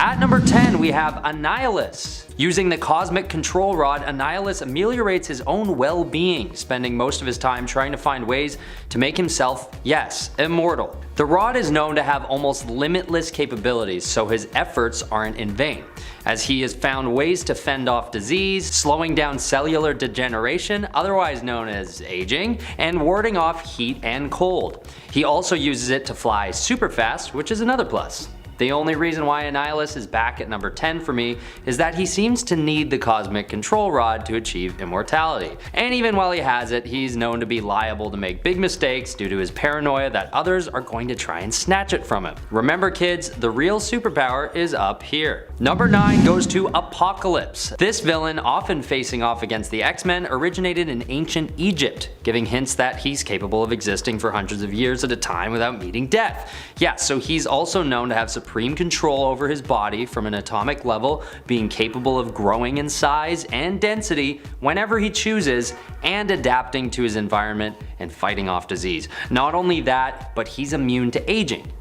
At number 10 we have ANNIHILUS. Using the cosmic control rod, ANNIHILUS ameliorates his own well-being, spending most of his time trying to find ways to make himself, yes, immortal. The rod is known to have almost limitless capabilities, so his efforts aren't in vain, as he has found ways to fend off disease, slowing down cellular degeneration, otherwise known as aging, and warding off heat and cold. He also uses it to fly super fast, which is another plus. The only reason why ANNIHILUS is back at number 10 for me is that he seems to need the cosmic control rod to achieve immortality. And even while he has it, he's known to be liable to make big mistakes due to his paranoia that others are going to try and snatch it from him. Remember kids, the real superpower is up here. Number 9 goes to Apocalypse. This villain, often facing off against the X-Men, originated in ancient Egypt, giving hints that he's capable of existing for hundreds of years at a time without meeting death. Yeah, so he's also known to have supreme control over his body from an atomic level, being capable of growing in size and density whenever he chooses, and adapting to his environment and fighting off disease. Not only that, but he's immune to aging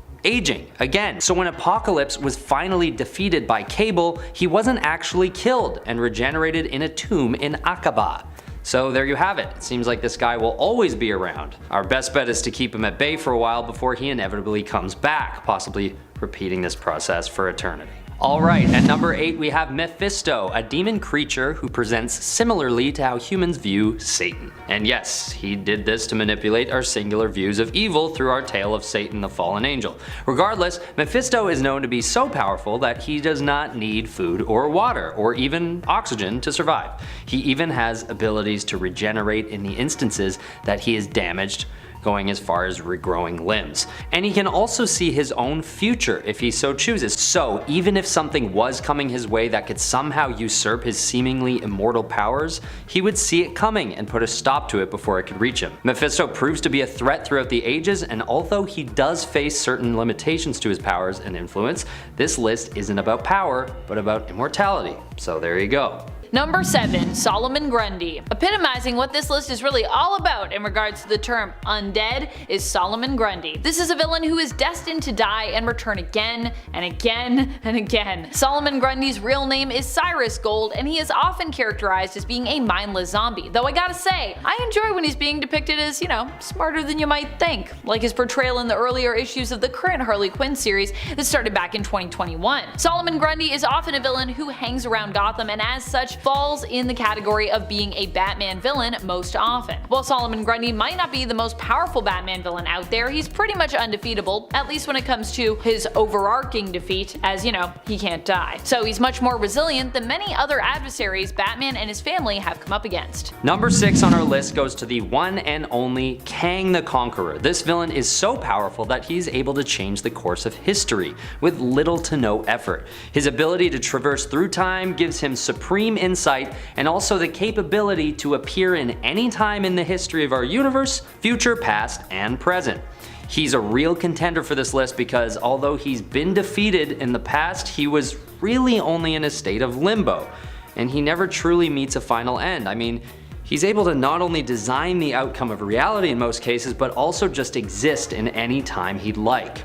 again. So when Apocalypse was finally defeated by Cable, he wasn't actually killed and regenerated in a tomb in Aqaba. So there you have it. It seems like this guy will always be around. Our best bet is to keep him at bay for a while before he inevitably comes back, possibly repeating this process for eternity. Alright, at number 8 we have MEPHISTO, a demon creature who presents similarly to how humans view Satan. And yes, he did this to manipulate our singular views of evil through our tale of Satan the fallen angel. Regardless, MEPHISTO is known to be so powerful that he does not need food or water, or even oxygen to survive. He even has abilities to regenerate in the instances that he is damaged, going as far as regrowing limbs. And he can also see his own future if he so chooses. So even if something was coming his way that could somehow usurp his seemingly immortal powers, he would see it coming and put a stop to it before it could reach him. MEPHISTO proves to be a threat throughout the ages, and although he does face certain limitations to his powers and influence, this list isn't about power, but about immortality. So there you go. Number 7. Solomon Grundy. Epitomizing what this list is really all about in regards to the term undead is Solomon Grundy. This is a villain who is destined to die and return again and again and again. Solomon Grundy's real name is Cyrus Gold, and he is often characterized as being a mindless zombie, though I gotta say, I enjoy when he's being depicted as, you know, smarter than you might think, like his portrayal in the earlier issues of the current Harley Quinn series that started back in 2021. Solomon Grundy is often a villain who hangs around Gotham, and as such falls in the category of being a Batman villain most often. While Solomon Grundy might not be the most powerful Batman villain out there, he's pretty much undefeatable, at least when it comes to his overarching defeat, as you know, he can't die. So he's much more resilient than many other adversaries Batman and his family have come up against. Number 6 on our list goes to the one and only Kang the Conqueror. This villain is so powerful that he's able to change the course of history with little to no effort. His ability to traverse through time gives him supreme insight, and also the capability to appear in any time in the history of our universe, future, past, and present. He's a real contender for this list because although he's been defeated in the past, he was really only in a state of limbo, and he never truly meets a final end. I mean, he's able to not only design the outcome of reality in most cases, but also just exist in any time he'd like.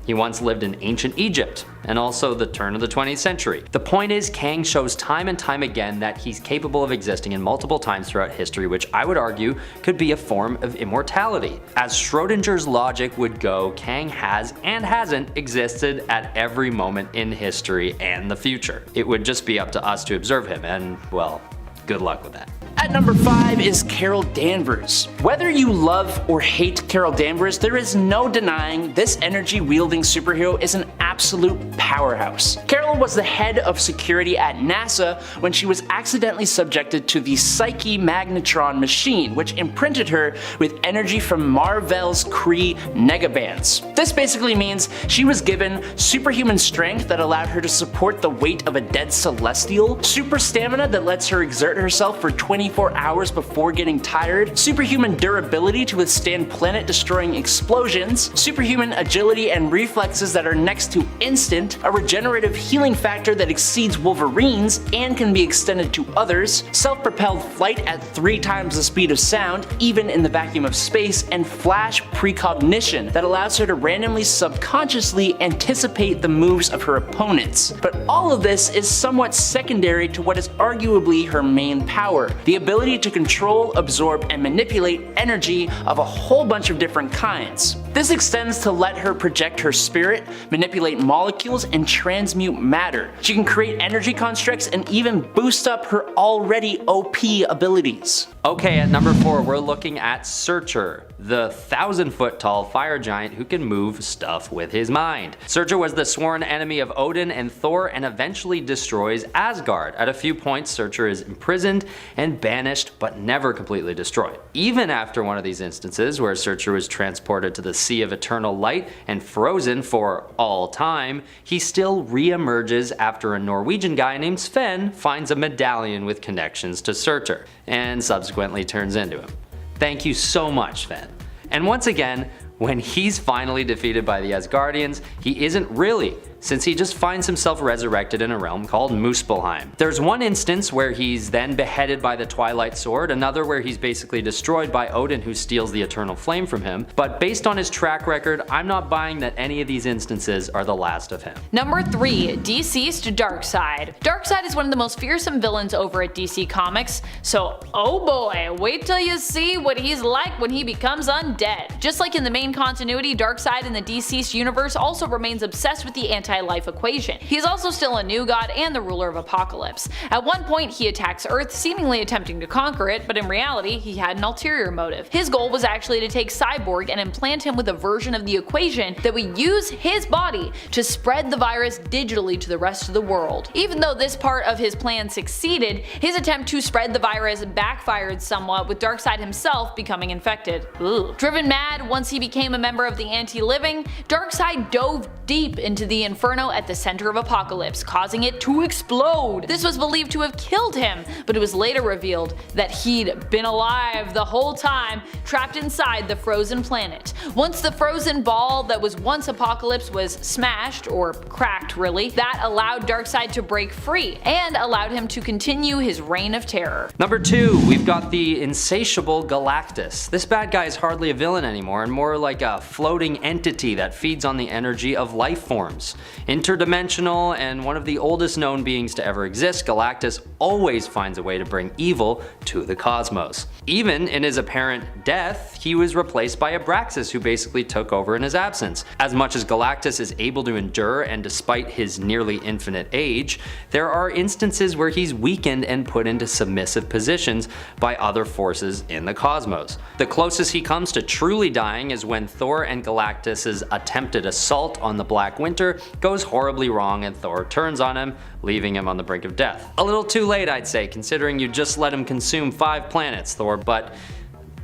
He once lived in ancient Egypt, and also the turn of the 20th century. The point is, Kang shows time and time again that he's capable of existing in multiple times throughout history, which I would argue could be a form of immortality. As Schrodinger's logic would go, Kang has and hasn't existed at every moment in history and the future. It would just be up to us to observe him, and well, good luck with that. At number 5 is Carol Danvers. Whether you love or hate Carol Danvers, there is no denying this energy-wielding superhero is an absolute powerhouse. Carol was the head of security at NASA when she was accidentally subjected to the Psyche Magnetron machine, which imprinted her with energy from Mar-Vell's Kree negabands. This basically means she was given superhuman strength that allowed her to support the weight of a dead celestial, super stamina that lets her exert herself for 24 24 hours before getting tired, superhuman durability to withstand planet-destroying explosions, superhuman agility and reflexes that are next to instant, a regenerative healing factor that exceeds Wolverine's and can be extended to others, self-propelled flight at 3 times the speed of sound, even in the vacuum of space, and flash precognition that allows her to randomly subconsciously anticipate the moves of her opponents. But all of this is somewhat secondary to what is arguably her main power, the ability to control, absorb, and manipulate energy of a whole bunch of different kinds. This extends to let her project her spirit, manipulate molecules, and transmute matter. She can create energy constructs and even boost up her already OP abilities. Okay, at number 4, we're looking at Searcher, the 1,000-foot tall fire giant who can move stuff with his mind. Searcher was the sworn enemy of Odin and Thor and eventually destroys Asgard. At a few points, Searcher is imprisoned and banished, but never completely destroyed. Even after one of these instances where Searcher was transported to the Sea of Eternal Light and frozen for all time, he still re-emerges after a Norwegian guy named Sven finds a medallion with connections to Searcher, and subsequently turns into him. Thank you so much, Sven. And once again, when he's finally defeated by the Asgardians, he isn't really, since he just finds himself resurrected in a realm called Muspelheim. There's one instance where he's then beheaded by the Twilight Sword, another where he's basically destroyed by Odin who steals the Eternal Flame from him, but based on his track record, I'm not buying that any of these instances are the last of him. Number 3. Deceased Darkseid. Darkseid is one of the most fearsome villains over at DC Comics, so oh boy, wait till you see what he's like when he becomes undead. Just like in the main continuity, Darkseid in the Deceased universe also remains obsessed with the anti-life equation. He is also still a new god and the ruler of Apocalypse. At one point he attacks Earth, seemingly attempting to conquer it, but in reality he had an ulterior motive. His goal was actually to take Cyborg and implant him with a version of the equation that would use his body to spread the virus digitally to the rest of the world. Even though this part of his plan succeeded, his attempt to spread the virus backfired somewhat, with Darkseid himself becoming infected. Ugh. Driven mad once he became a member of the Anti-Living, Darkseid dove deep into the inferno at the center of Apocalypse, causing it to explode. This was believed to have killed him, but it was later revealed that he'd been alive the whole time, trapped inside the frozen planet. Once the frozen ball that was once Apocalypse was smashed, or cracked really, that allowed Darkseid to break free, and allowed him to continue his reign of terror. Number 2, we've got the insatiable Galactus. This bad guy is hardly a villain anymore and more like a floating entity that feeds on the energy of life forms. Interdimensional and one of the oldest known beings to ever exist, Galactus always finds a way to bring evil to the cosmos. Even in his apparent death, he was replaced by Abraxas, who basically took over in his absence. As much as Galactus is able to endure, and despite his nearly infinite age, there are instances where he's weakened and put into submissive positions by other forces in the cosmos. The closest he comes to truly dying is when Thor and Galactus' attempted assault on the Black Winter goes horribly wrong and Thor turns on him, leaving him on the brink of death. A little too late, I'd say, considering you just let him consume 5 planets, Thor, but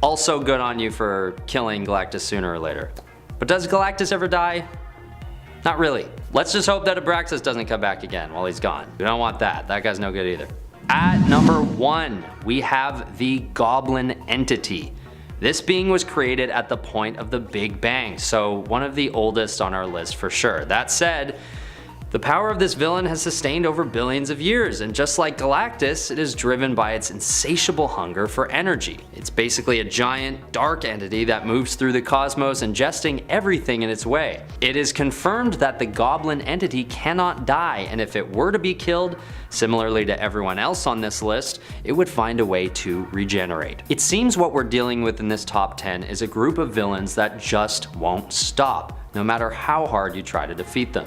also good on you for killing Galactus sooner or later. But does Galactus ever die? Not really. Let's just hope that Abraxas doesn't come back again while he's gone. We don't want that. That guy's no good either. At number 1, we have the Goblin entity. This being was created at the point of the Big Bang, so one of the oldest on our list for sure. That said, the power of this villain has sustained over billions of years, and just like Galactus, it is driven by its insatiable hunger for energy. It's basically a giant, dark entity that moves through the cosmos, ingesting everything in its way. It is confirmed that the Goblin entity cannot die, and if it were to be killed, similarly to everyone else on this list, it would find a way to regenerate. It seems what we're dealing with in this top 10 is a group of villains that just won't stop, no matter how hard you try to defeat them.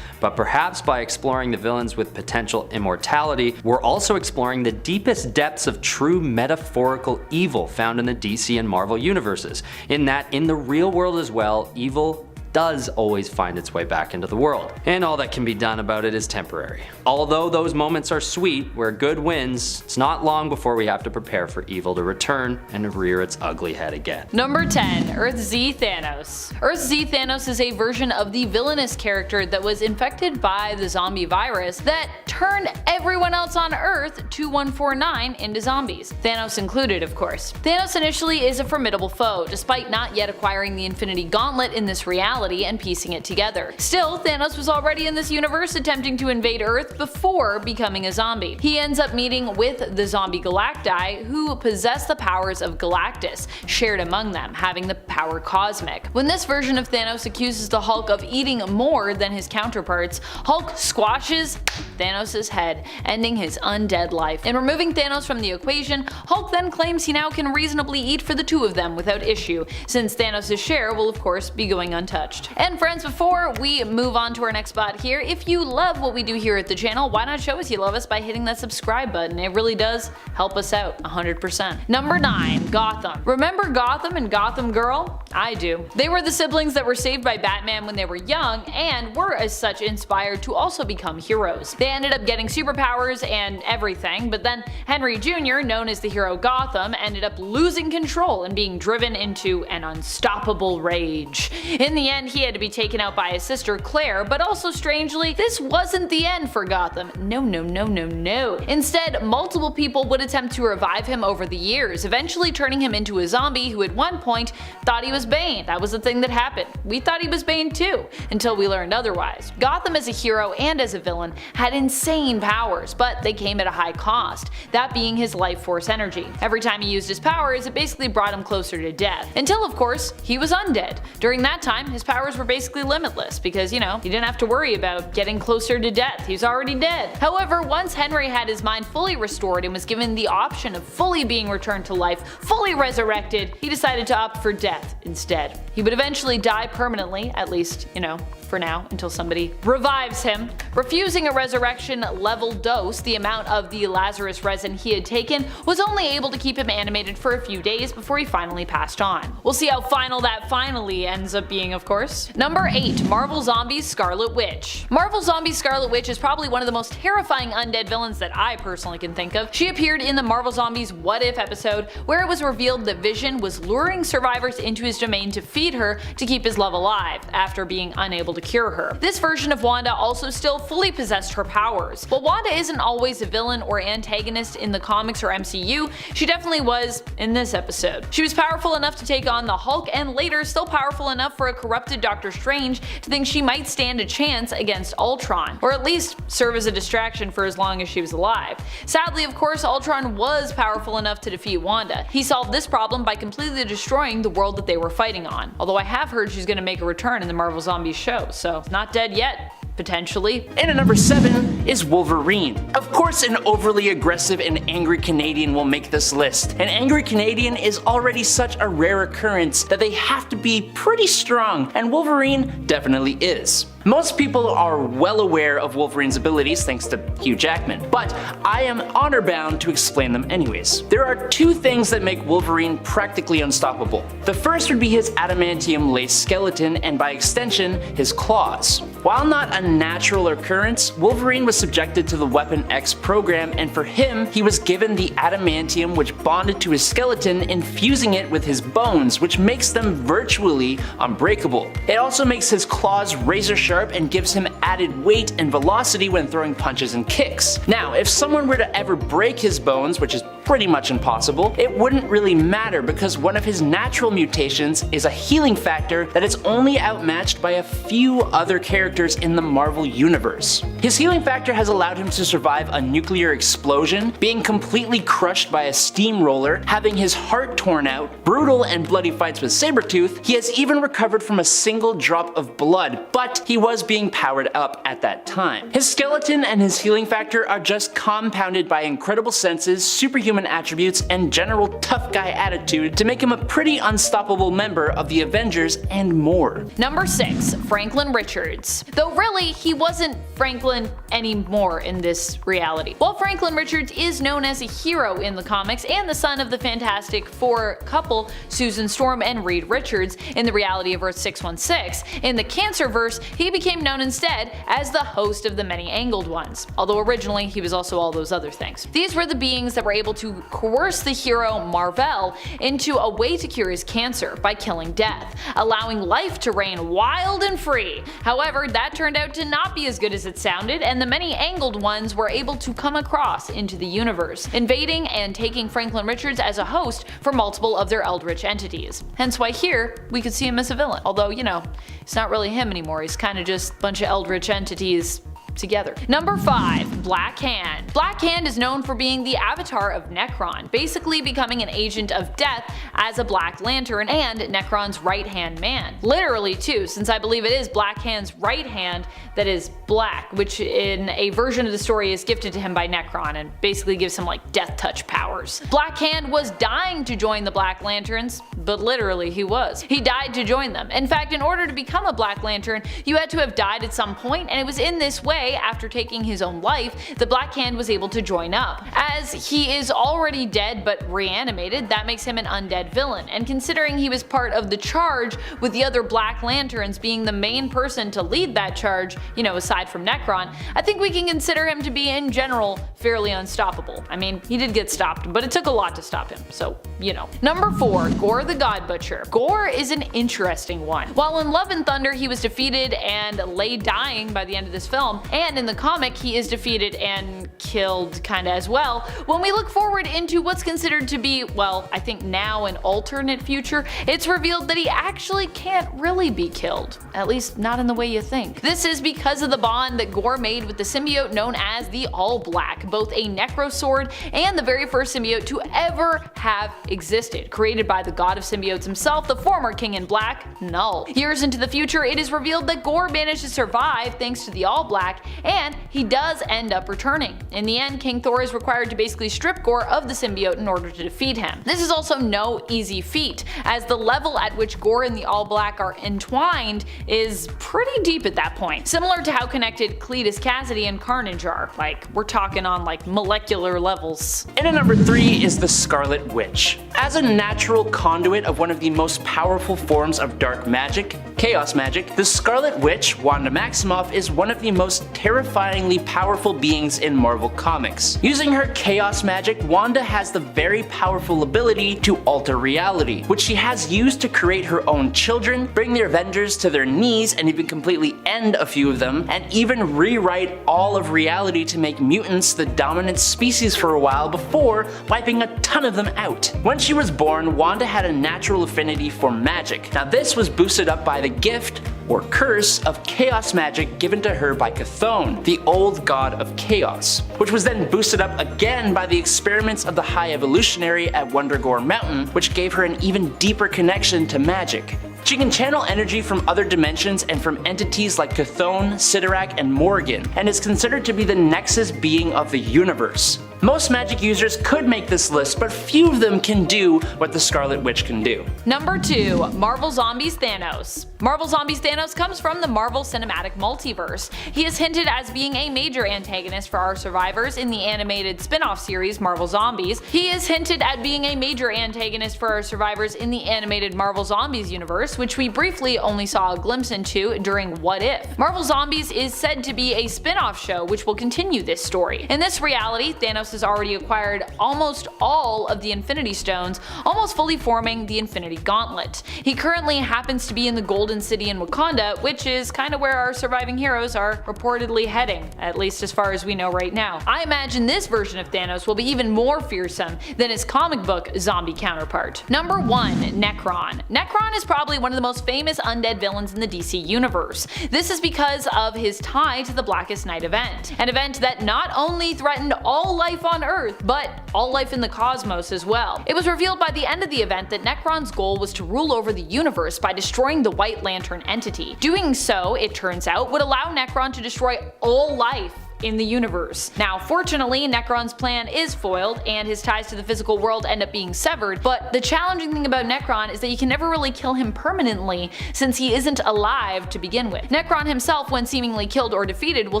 But perhaps by exploring the villains with potential immortality, we're also exploring the deepest depths of true metaphorical evil found in the DC and Marvel universes, in that in the real world as well, evil does always find its way back into the world, and all that can be done about it is temporary. Although those moments are sweet, where good wins, it's not long before we have to prepare for evil to return and rear its ugly head again. Number 10. Earth Z Thanos. Earth Z Thanos is a version of the villainous character that was infected by the zombie virus that turned everyone else on Earth 2149 into zombies. Thanos included, of course. Thanos initially is a formidable foe, despite not yet acquiring the Infinity Gauntlet in this reality and piecing it together. Still, Thanos was already in this universe attempting to invade Earth before becoming a zombie. He ends up meeting with the zombie Galacti, who possess the powers of Galactus, shared among them, having the power cosmic. When this version of Thanos accuses the Hulk of eating more than his counterparts, Hulk squashes Thanos' head, ending his undead life. In removing Thanos from the equation, Hulk then claims he now can reasonably eat for the two of them without issue, since Thanos' share will of course be going untouched. And friends, before we move on to our next spot here, if you love what we do here at the channel, why not show us you love us by hitting that subscribe button? It really does help us out 100%. Number 9. Gotham. Remember Gotham and Gotham Girl? I do. They were the siblings that were saved by Batman when they were young and were as such inspired to also become heroes. They ended up getting superpowers and everything, but then Henry Jr., known as the hero Gotham, ended up losing control and being driven into an unstoppable rage. In the end, he had to be taken out by his sister Claire, but also strangely, this wasn't the end for Gotham. No, no, no, no, no. Instead, multiple people would attempt to revive him over the years, eventually turning him into a zombie who at one point thought he was Bane. That was the thing that happened. We thought he was Bane too, until we learned otherwise. Gotham as a hero and as a villain had insane powers, but they came at a high cost, that being his life force energy. Every time he used his powers, it basically brought him closer to death. Until of course, he was undead. During that time, his powers were basically limitless because, you know, he didn't have to worry about getting closer to death. He was already dead. However, once Henry had his mind fully restored and was given the option of fully being returned to life, fully resurrected, he decided to opt for death instead. He would eventually die permanently, at least, you know, for now, until somebody revives him. Refusing a resurrection level dose, the amount of the Lazarus resin he had taken was only able to keep him animated for a few days before he finally passed on. We'll see how final that finally ends up being, of course. Number 8. Marvel Zombies Scarlet Witch. Marvel Zombies Scarlet Witch is probably one of the most terrifying undead villains that I personally can think of. She appeared in the Marvel Zombies What If episode, where it was revealed that Vision was luring survivors into his domain to feed her to keep his love alive, after being unable to cure her. This version of Wanda also still fully possessed her powers. While Wanda isn't always a villain or antagonist in the comics or MCU, she definitely was in this episode. She was powerful enough to take on the Hulk, and later still powerful enough for a corrupted Doctor Strange to think she might stand a chance against Ultron, or at least serve as a distraction for as long as she was alive. Sadly, of course, Ultron was powerful enough to defeat Wanda. He solved this problem by completely destroying the world that they were fighting on, although I have heard she's gonna make a return in the Marvel Zombies show, so not dead yet. Potentially. And at number 7 is Wolverine. Of course, an overly aggressive and angry Canadian will make this list. An angry Canadian is already such a rare occurrence that they have to be pretty strong, and Wolverine definitely is. Most people are well aware of Wolverine's abilities thanks to Hugh Jackman, but I am honor bound to explain them anyways. There are two things that make Wolverine practically unstoppable. The first would be his adamantium laced skeleton, and by extension, his claws. While not a natural occurrence, Wolverine was subjected to the Weapon X program, and for him, he was given the adamantium which bonded to his skeleton, infusing it with his bones, which makes them virtually unbreakable. It also makes his claws razor sharp and gives him added weight and velocity when throwing punches and kicks. Now, if someone were to ever break his bones, which is pretty much impossible, it wouldn't really matter because one of his natural mutations is a healing factor that is only outmatched by a few other characters in the Marvel Universe. His healing factor has allowed him to survive a nuclear explosion, being completely crushed by a steamroller, having his heart torn out, brutal and bloody fights with Sabretooth. He has even recovered from a single drop of blood, but he was being powered up at that time. His skeleton and his healing factor are just compounded by incredible senses, superhuman superhuman attributes and general tough guy attitude to make him a pretty unstoppable member of the Avengers and more. Number 6. Franklin Richards. Though really, he wasn't Franklin anymore in this reality. While Franklin Richards is known as a hero in the comics and the son of the Fantastic Four couple Susan Storm and Reed Richards in the reality of Earth 616, in the Cancerverse he became known instead as the host of the Many-Angled Ones, although originally he was also all those other things. These were the beings that were able to coerce the hero Mar-Vell into a way to cure his cancer by killing death, allowing life to reign wild and free. However, that turned out to not be as good as it sounded, and the Many-Angled Ones were able to come across into the universe, invading and taking Franklin Richards as a host for multiple of their eldritch entities. Hence why here we could see him as a villain, although, you know, it's not really him anymore, he's kinda just a bunch of eldritch entities together. Number 5. Black Hand. Black Hand is known for being the avatar of NEKRON, basically becoming an agent of death as a Black Lantern and NEKRON's right-hand man. Literally too, since I believe it is Black Hand's right hand that is black, which in a version of the story is gifted to him by NEKRON and basically gives him like death touch powers. Black Hand was dying to join the Black Lanterns, but literally he was. He died to join them. In fact, in order to become a Black Lantern, you had to have died at some point, and it was in this way, after taking his own life, the Black Hand was able to join up. As he is already dead but reanimated, that makes him an undead villain, and considering he was part of the charge with the other Black Lanterns being the main person to lead that charge, you know, aside from NEKRON, I think we can consider him to be in general fairly unstoppable. I mean, he did get stopped, but it took a lot to stop him, so you know. Number 4. GORR the God Butcher. GORR is an interesting one. While in Love and Thunder he was defeated and lay dying by the end of this film, and in the comic he is defeated and killed kinda as well, when we look forward into what's considered to be, well, I think now an alternate future, it's revealed that he actually can't really be killed. At least not in the way you think. This is because of the bond that GORR made with the symbiote known as the All-Black, both a Necro Sword and the very first symbiote to ever have existed, created by the god of symbiotes himself, the former King in Black, Null. Years into the future, it is revealed that GORR managed to survive thanks to the All-Black, and he does end up returning. In the end, King Thor is required to basically strip GORR of the symbiote in order to defeat him. This is also no easy feat, as the level at which GORR and the All-Black are entwined is pretty deep at that point. Similar to how connected Cletus Cassidy and Carnage are, like we're talking on like molecular levels. And at number 3 is the Scarlet Witch. As a natural conduit of one of the most powerful forms of dark magic, chaos magic, the Scarlet Witch, Wanda Maximoff, is one of the most terrifyingly powerful beings in Marvel Comics. Using her chaos magic, Wanda has the very powerful ability to alter reality, which she has used to create her own children, bring the Avengers to their knees and even completely end a few of them, and even rewrite all of reality to make mutants the dominant species for a while before wiping a ton of them out. When she was born, Wanda had a natural affinity for magic. Now this was boosted up by the gift or curse of chaos magic given to her by Chthon, the old god of chaos, which was then boosted up again by the experiments of the High Evolutionary at Wundagore Mountain, which gave her an even deeper connection to magic. She can channel energy from other dimensions and from entities like Chthon, Sidorak, and Morgan, and is considered to be the nexus being of the universe. Most magic users could make this list, but few of them can do what the Scarlet Witch can do. Number 2. Marvel Zombies Thanos. Marvel Zombies Thanos comes from the Marvel Cinematic Multiverse. He is hinted as being a major antagonist for our survivors in the animated spin-off series Marvel Zombies. He is hinted at being a major antagonist for our survivors in the animated Marvel Zombies universe, which we briefly only saw a glimpse into during What If. Marvel Zombies is said to be a spin-off show which will continue this story. In this reality, Thanos has already acquired almost all of the Infinity Stones, almost fully forming the Infinity Gauntlet. He currently happens to be in the Golden City in Wakanda, which is kinda where our surviving heroes are reportedly heading, at least as far as we know right now. I imagine this version of Thanos will be even more fearsome than his comic book zombie counterpart. Number 1. NEKRON. NEKRON is probably one of the most famous undead villains in the DC universe. This is because of his tie to the Blackest Night event, an event that not only threatened all life on Earth, but all life in the cosmos as well. It was revealed by the end of the event that NEKRON's goal was to rule over the universe by destroying the White Lantern entity. Doing so, it turns out, would allow NEKRON to destroy all life in the universe. Now fortunately, Nekron's plan is foiled and his ties to the physical world end up being severed, but the challenging thing about Nekron is that you can never really kill him permanently since he isn't alive to begin with. Nekron himself, when seemingly killed or defeated, will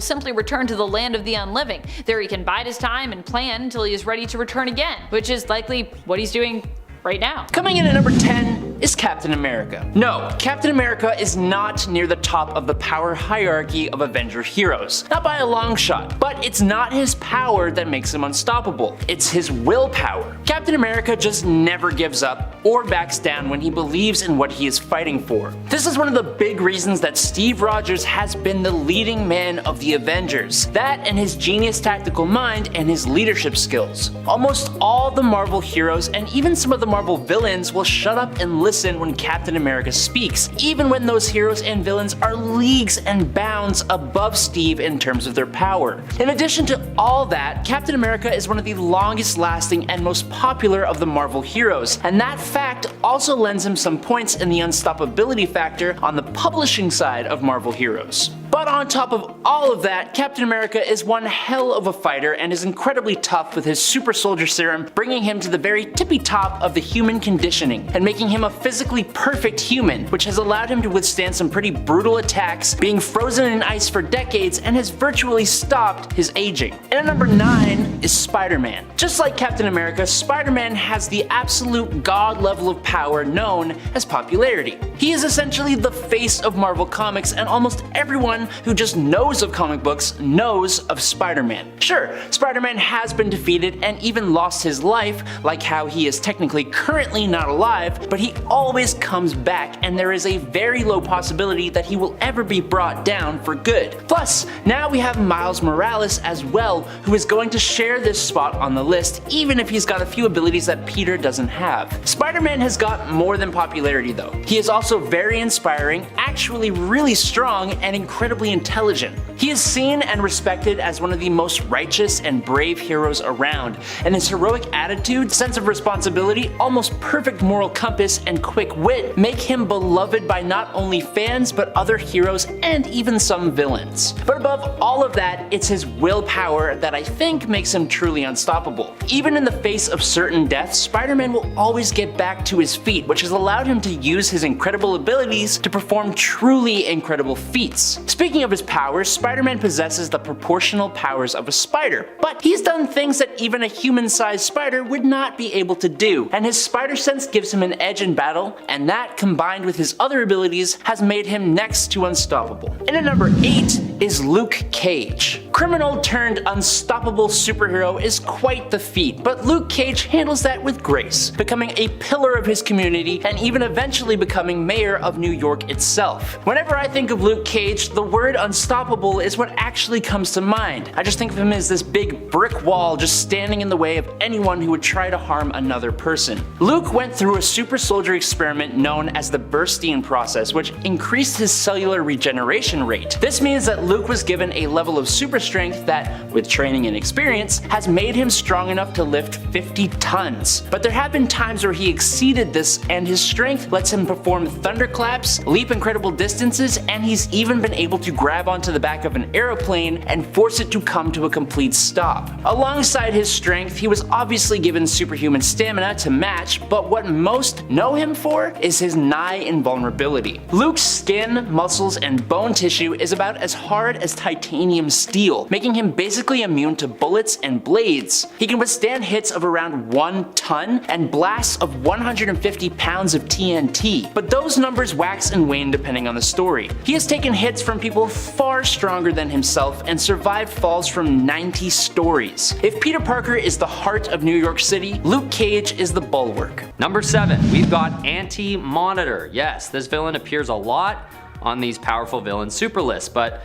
simply return to the land of the unliving. There he can bide his time and plan until he is ready to return again, which is likely what he's doing right now. Coming in at number 10 is Captain America. No, Captain America is not near the top of the power hierarchy of Avenger heroes. Not by a long shot. But it's not his power that makes him unstoppable. It's his willpower. Captain America just never gives up or backs down when he believes in what he is fighting for. This is one of the big reasons that Steve Rogers has been the leading man of the Avengers. That and his genius tactical mind and his leadership skills. Almost all the Marvel heroes and even some of the Marvel villains will shut up and listen when Captain America speaks, even when those heroes and villains are leagues and bounds above Steve in terms of their power. In addition to all that, Captain America is one of the longest lasting and most popular of the Marvel heroes, and that fact also lends him some points in the unstoppability factor on the publishing side of Marvel heroes. But on top of all of that, Captain America is one hell of a fighter and is incredibly tough with his super soldier serum, bringing him to the very tippy top of the human conditioning and making him a physically perfect human, which has allowed him to withstand some pretty brutal attacks, being frozen in ice for decades, and has virtually stopped his aging. And at number 9 is Spider-Man. Just like Captain America, Spider-Man has the absolute god level of power known as popularity. He is essentially the face of Marvel Comics, and almost everyone who just knows of comic books knows of Spider-Man. Sure, Spider-Man has been defeated and even lost his life, like how he is technically currently not alive, but he always comes back, and there is a very low possibility that he will ever be brought down for good. Plus, now we have Miles Morales as well, who is going to share this spot on the list, even if he's got a few abilities that Peter doesn't have. Spider-Man has got more than popularity though. He is also very inspiring, actually really strong, and incredibly intelligent. He is seen and respected as one of the most righteous and brave heroes around, and his heroic attitude, sense of responsibility, almost perfect moral compass, and quick wit make him beloved by not only fans but other heroes and even some villains. But above all of that, it's his willpower that I think makes him truly unstoppable. Even in the face of certain deaths, Spider-Man will always get back to his feet, which has allowed him to use his incredible abilities to perform truly incredible feats. Speaking of his powers, Spider-Man possesses the proportional powers of a spider, but he's done things that even a human-sized spider would not be able to do, and his spider sense gives him an edge in battle, and that combined with his other abilities has made him next to unstoppable. And at number 8 is Luke Cage. Criminal turned unstoppable superhero is quite the feat, but Luke Cage handles that with grace, becoming a pillar of his community and even eventually becoming mayor of New York itself. Whenever I think of Luke Cage, the word unstoppable is what actually comes to mind. I just think of him as this big brick wall just standing in the way of anyone who would try to harm another person. Luke went through a super soldier experiment known as the Burstein process, which increased his cellular regeneration rate. This means that Luke was given a level of super strength that, with training and experience, has made him strong enough to lift 50 tons. But there have been times where he exceeded this, and his strength lets him perform thunderclaps, leap incredible distances, and he's even been able to grab onto the back of an aeroplane and force it to come to a complete stop. Alongside his strength, he was obviously given superhuman stamina to match, but what most know him for is his nigh invulnerability. Luke's skin, muscles, and bone tissue is about as hard as titanium steel, making him basically immune to bullets and blades. He can withstand hits of around 1 ton and blasts of 150 pounds of TNT, but those numbers wax and wane depending on the story. He has taken hits from people far stronger than himself and survived falls from 90 stories. If Peter Parker is the heart of New York City, Luke Cage is the bulwark. Number 7, we've got Anti-Monitor. Yes, this villain appears a lot on these powerful villain super lists, but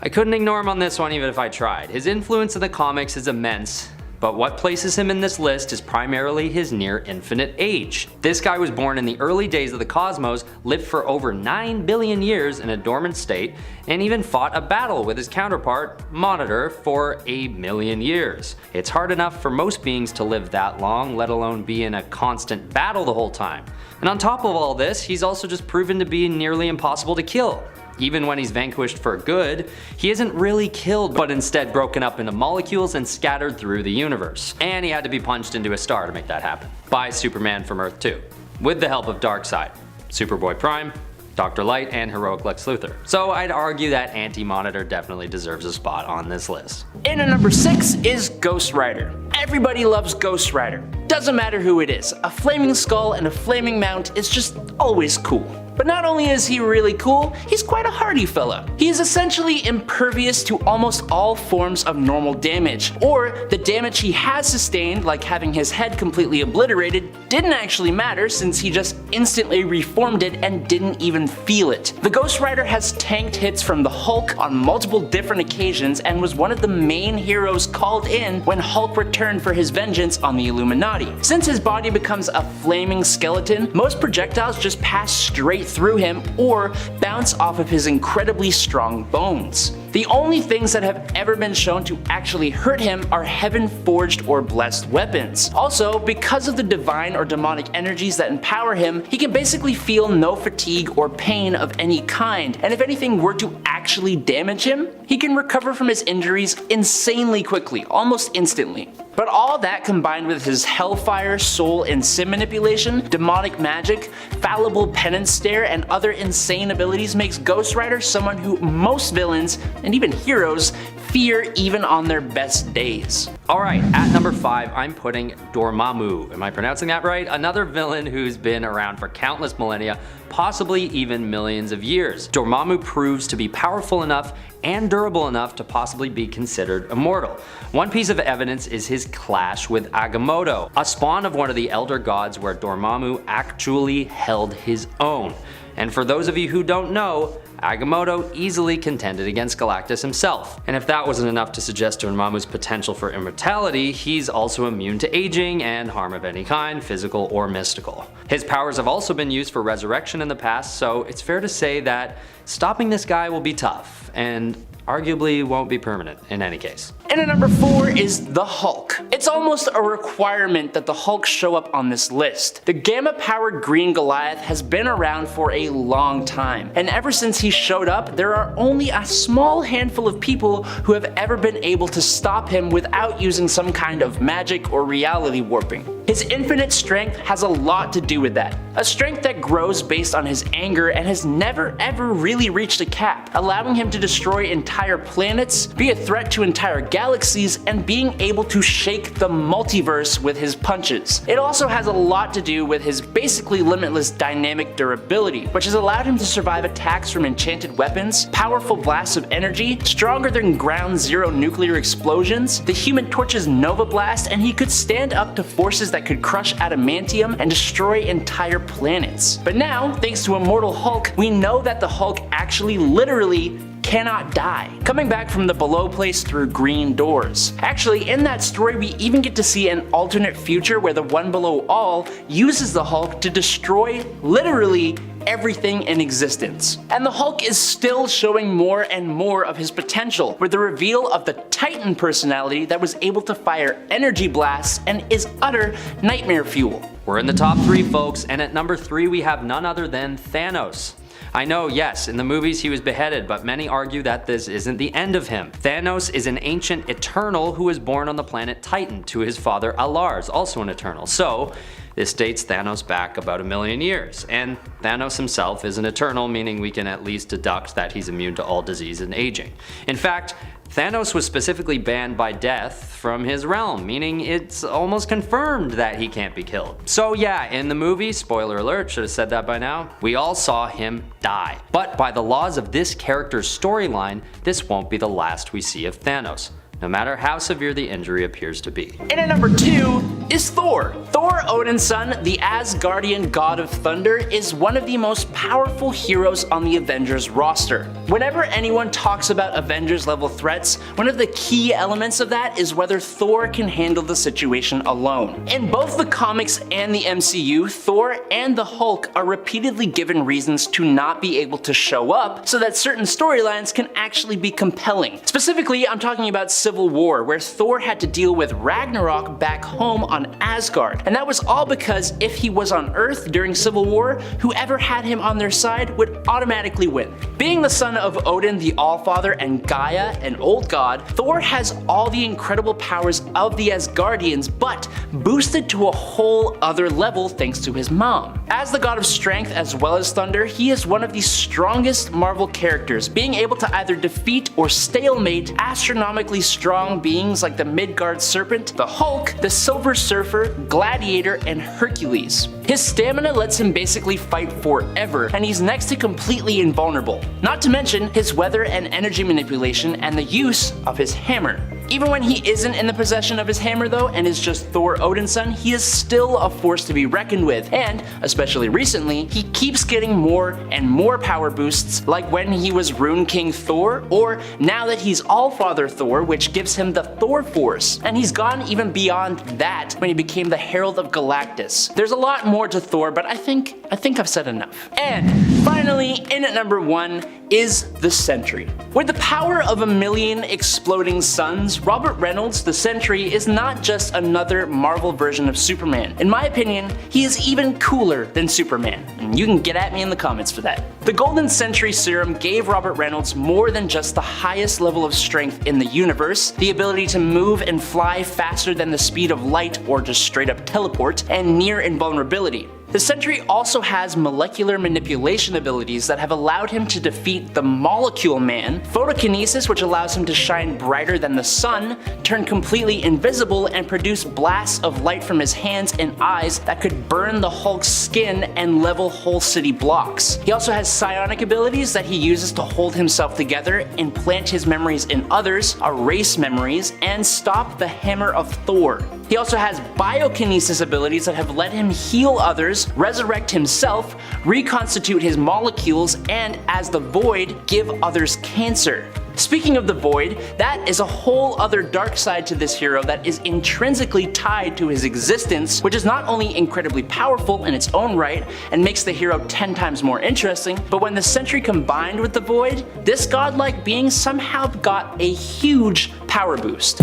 I couldn't ignore him on this one even if I tried. His influence in the comics is immense, but what places him in this list is primarily his near infinite age. This guy was born in the early days of the cosmos, lived for over 9 billion years in a dormant state, and even fought a battle with his counterpart, Monitor, for 1 million years. It's hard enough for most beings to live that long, let alone be in a constant battle the whole time. And on top of all this, he's also just proven to be nearly impossible to kill. Even when he's vanquished for good, he isn't really killed, but instead broken up into molecules and scattered through the universe. And he had to be punched into a star to make that happen. By Superman from Earth 2. With the help of Darkseid, Superboy Prime, Dr. Light, and heroic Lex Luthor. So I'd argue that Anti-Monitor definitely deserves a spot on this list. In at number 6 is Ghost Rider. Everybody loves Ghost Rider. Doesn't matter who it is, a flaming skull and a flaming mount is just always cool. But not only is he really cool, he's quite a hardy fella. He is essentially impervious to almost all forms of normal damage, or the damage he has sustained, like having his head completely obliterated, didn't actually matter since he just instantly reformed it and didn't even feel it. The Ghost Rider has tanked hits from the Hulk on multiple different occasions and was one of the main heroes called in when Hulk returned for his vengeance on the Illuminati. Since his body becomes a flaming skeleton, most projectiles just pass straight through him or bounce off of his incredibly strong bones. The only things that have ever been shown to actually hurt him are heaven-forged or blessed weapons. Also, because of the divine or demonic energies that empower him, he can basically feel no fatigue or pain of any kind, and if anything were to actually damage him, he can recover from his injuries insanely quickly, almost instantly. But all that combined with his hellfire, soul, and sim manipulation, demonic magic, fallible penance stare, and other insane abilities makes Ghost Rider someone who most villains, and even heroes, fear even on their best days. Alright, at number 5, I'm putting Dormammu. Am I pronouncing that right? Another villain who's been around for countless millennia, possibly even millions of years. Dormammu proves to be powerful enough and durable enough to possibly be considered immortal. One piece of evidence is his clash with Agamotto, a spawn of one of the elder gods where Dormammu actually held his own. And for those of you who don't know, Agamotto easily contended against Galactus himself. And if that wasn't enough to suggest Dormammu's potential for immortality, he's also immune to aging and harm of any kind, physical or mystical. His powers have also been used for resurrection in the past, so it's fair to say that stopping this guy will be tough, and arguably won't be permanent in any case. And at number 4 is the Hulk. It's almost a requirement that the Hulk show up on this list. The gamma-powered green Goliath has been around for a long time, and ever since he showed up, there are only a small handful of people who have ever been able to stop him without using some kind of magic or reality warping. His infinite strength has a lot to do with that. A strength that grows based on his anger and has never ever really reached a cap, allowing him to destroy entire planets, be a threat to entire galaxies, and being able to shake the multiverse with his punches. It also has a lot to do with his basically limitless dynamic durability, which has allowed him to survive attacks from enchanted weapons, powerful blasts of energy, stronger than ground zero nuclear explosions, the Human Torch's Nova Blast, and he could stand up to forces that could crush adamantium and destroy entire planets. But now, thanks to Immortal Hulk, we know that the Hulk actually literally cannot die, coming back from the below place through green doors. Actually, in that story we even get to see an alternate future where the One Below All uses the Hulk to destroy literally everything in existence. And the Hulk is still showing more and more of his potential, with the reveal of the Titan personality that was able to fire energy blasts and is utter nightmare fuel. We're in the top 3, folks, and at number 3 we have none other than Thanos. I know, yes, in the movies he was beheaded, but many argue that this isn't the end of him. Thanos is an ancient Eternal who was born on the planet Titan to his father Lars, also an Eternal. So, this dates Thanos back about 1 million years, and Thanos himself is an Eternal, meaning we can at least deduct that he's immune to all disease and aging. In fact, Thanos was specifically banned by death from his realm, meaning it's almost confirmed that he can't be killed. So yeah, in the movie, spoiler alert, should have said that by now, we all saw him die. But by the laws of this character's storyline, this won't be the last we see of Thanos, no matter how severe the injury appears to be. And at number 2 is Thor. Thor, Odin's son, the Asgardian god of thunder, is one of the most powerful heroes on the Avengers roster. Whenever anyone talks about Avengers level threats, one of the key elements of that is whether Thor can handle the situation alone. In both the comics and the MCU, Thor and the Hulk are repeatedly given reasons to not be able to show up so that certain storylines can actually be compelling. Specifically, I'm talking about Civil War, where Thor had to deal with Ragnarok back home on Asgard. And that was all because if he was on Earth during Civil War, whoever had him on their side would automatically win. Being the son of Odin the Allfather and Gaia, an old god, Thor has all the incredible powers of the Asgardians, but boosted to a whole other level thanks to his mom. As the god of strength as well as thunder, he is one of the strongest Marvel characters, being able to either defeat or stalemate astronomically strong beings like the Midgard Serpent, the Hulk, the Silver Surfer, Gladiator, and Hercules. His stamina lets him basically fight forever, and he's next to completely invulnerable. Not to mention his weather and energy manipulation and the use of his hammer. Even when he isn't in the possession of his hammer though, and is just Thor Odin's son, he is still a force to be reckoned with, and, especially recently, he keeps getting more and more power boosts, like when he was Rune King Thor, or now that he's Allfather Thor, which gives him the Thor Force, and he's gone even beyond that when he became the Herald of Galactus. There's a lot more to Thor, but I think I've said enough. And finally, in at number 1 is the Sentry. With the power of 1,000,000 exploding suns, Robert Reynolds, the Sentry, is not just another Marvel version of Superman. In my opinion, he is even cooler than Superman, and you can get at me in the comments for that. The Golden Sentry Serum gave Robert Reynolds more than just the highest level of strength in the universe, the ability to move and fly faster than the speed of light or just straight up teleport, and near invulnerability. The Sentry also has molecular manipulation abilities that have allowed him to defeat the Molecule Man, photokinesis which allows him to shine brighter than the sun, turn completely invisible, and produce blasts of light from his hands and eyes that could burn the Hulk's skin and level whole city blocks. He also has psionic abilities that he uses to hold himself together, implant his memories in others, erase memories, and stop the Hammer of Thor. He also has biokinesis abilities that have let him heal others, resurrect himself, reconstitute his molecules, and as the Void, give others cancer. Speaking of the Void, that is a whole other dark side to this hero that is intrinsically tied to his existence, which is not only incredibly powerful in its own right and makes the hero 10 times more interesting, but when the Sentry combined with the Void, this godlike being somehow got a huge power boost.